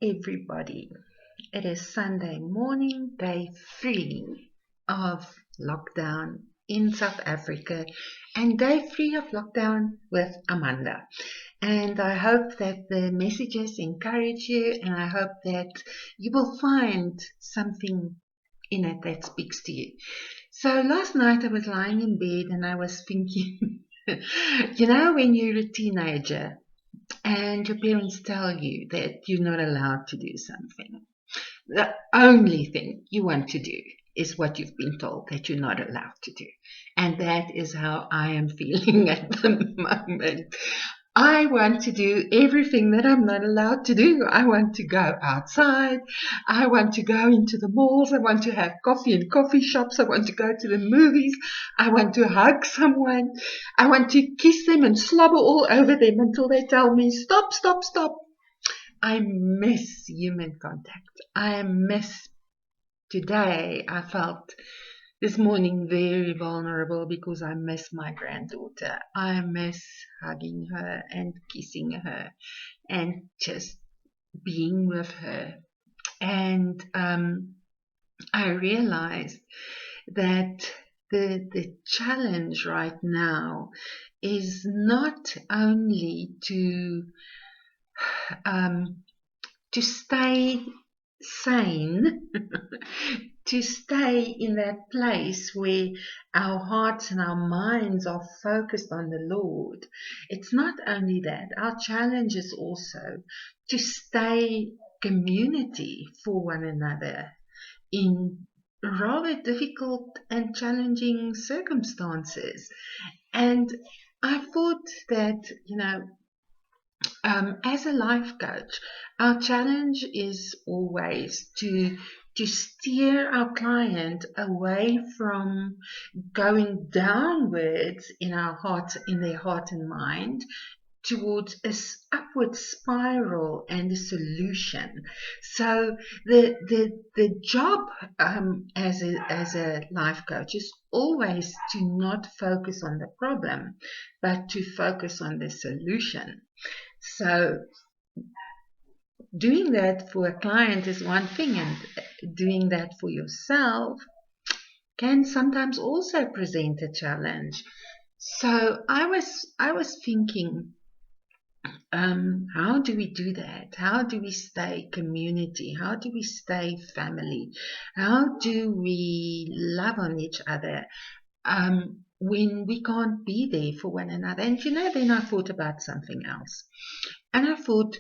everybody. It is Sunday morning, day 3 of lockdown in South Africa, and day 3 of lockdown with Amanda. And I hope that the messages encourage you, and I hope that you will find something in it that speaks to you. So last night I was lying in bed and I was thinking, when you're a teenager, and your parents tell you that you're not allowed to do something. The only thing you want to do is what you've been told that you're not allowed to do. And that is how I am feeling at the moment. I want to do everything that I'm not allowed to do. I want to go outside. I want to go into the malls. I want to have coffee in coffee shops. I want to go to the movies. I want to hug someone. I want to kiss them and slobber all over them until they tell me, stop, stop, stop. I miss human contact. Today I felt this morning very vulnerable because I miss my granddaughter. I miss hugging her and kissing her and just being with her. And I realized that the challenge right now is not only to stay sane, to stay in that place where our hearts and our minds are focused on the Lord. It's not only that. Our challenge is also to stay community for one another in rather difficult and challenging circumstances. And I thought that, as a life coach, our challenge is always to steer our client away from going downwards in their heart and mind, towards an upward spiral and a solution. So the job as a life coach is always to not focus on the problem, but to focus on the solution. So doing that for a client is one thing, and doing that for yourself can sometimes also present a challenge. So I was thinking, how do we do that? How do we stay community? How do we stay family? How do we love on each other when we can't be there for one another? And then I thought about something else. And I thought,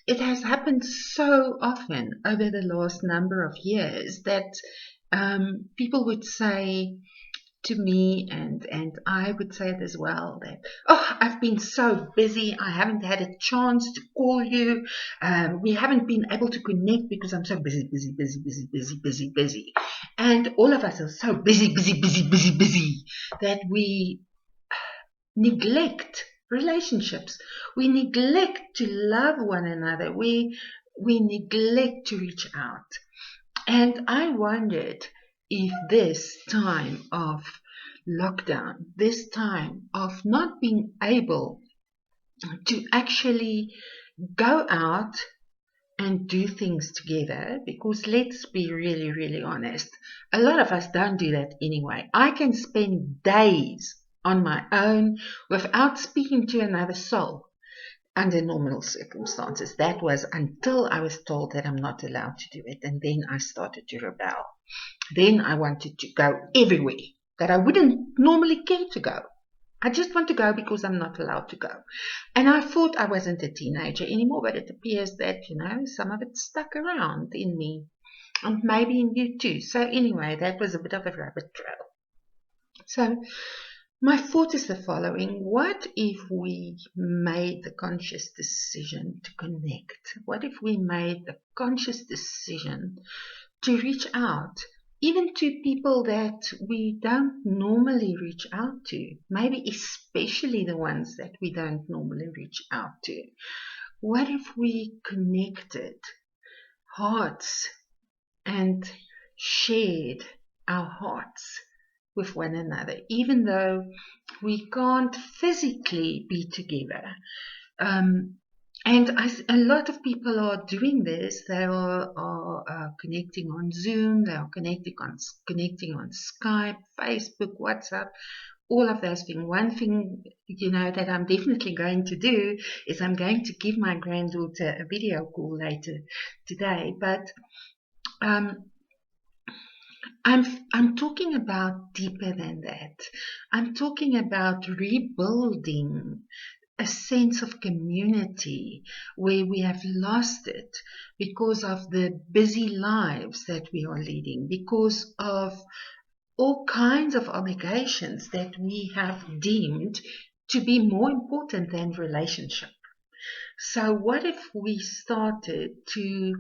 it has happened so often over the last number of years that people would say to me, and I would say it as well, that, I've been so busy, I haven't had a chance to call you, we haven't been able to connect because I'm so busy. And all of us are so busy that we neglect relationships. We neglect to love one another. We neglect to reach out. And I wondered if this time of lockdown, this time of not being able to actually go out and do things together, because let's be really, really honest, a lot of us don't do that anyway. I can spend days on my own without speaking to another soul under normal circumstances. That was until I was told that I'm not allowed to do it, and then I started to rebel. Then I wanted to go everywhere that I wouldn't normally care to go. I just want to go because I'm not allowed to go. And I thought I wasn't a teenager anymore, but it appears that, some of it stuck around in me, and maybe in you too. So anyway, that was a bit of a rabbit trail. So my thought is the following. What if we made the conscious decision to connect? What if we made the conscious decision to reach out, even to people that we don't normally reach out to, maybe especially the ones that we don't normally reach out to? What if we connected hearts and shared our hearts with one another, even though we can't physically be together? And a lot of people are doing this. They are connecting on Zoom. They are connecting on Skype, Facebook, WhatsApp, all of those things. One thing, that I'm definitely going to do is I'm going to give my granddaughter a video call later today. But um, I'm talking about deeper than that. I'm talking about rebuilding a sense of community where we have lost it because of the busy lives that we are leading, because of all kinds of obligations that we have deemed to be more important than relationship. So what if we started to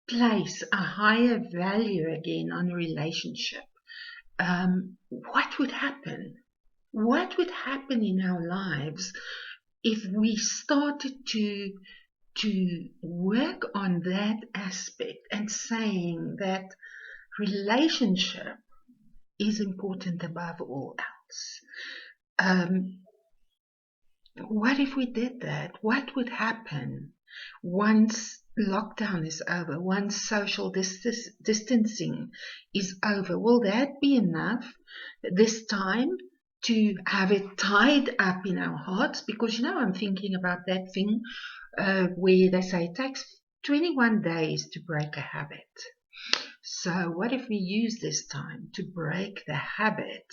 place a higher value again on relationship? What would happen? What would happen in our lives if we started to work on that aspect and saying that relationship is important above all else? What if we did that? What would happen once lockdown is over, once social distancing is over? Will that be enough this time to have it tied up in our hearts? Because, I'm thinking about that thing where they say it takes 21 days to break a habit. So what if we use this time to break the habit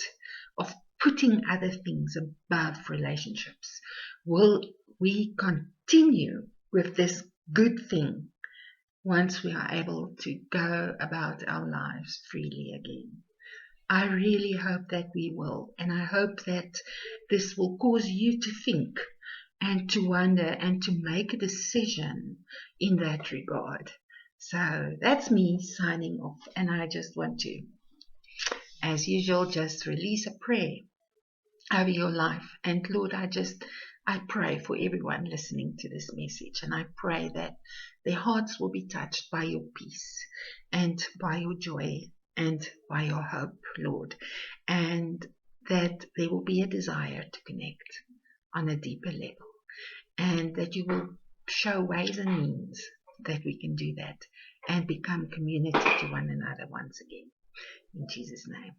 of putting other things above relationships? Will we continue with this good thing once we are able to go about our lives freely again? I really hope that we will, and I hope that this will cause you to think and to wonder and to make a decision in that regard. So that's me signing off, and I just want to, as usual, just release a prayer over your life. And Lord, I pray for everyone listening to this message, and I pray that their hearts will be touched by your peace and by your joy and by your hope, Lord, and that there will be a desire to connect on a deeper level, and that you will show ways and means that we can do that and become community to one another once again. In Jesus' name.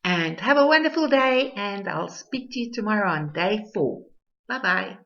And have a wonderful day, and I'll speak to you tomorrow on day 4. Bye-bye.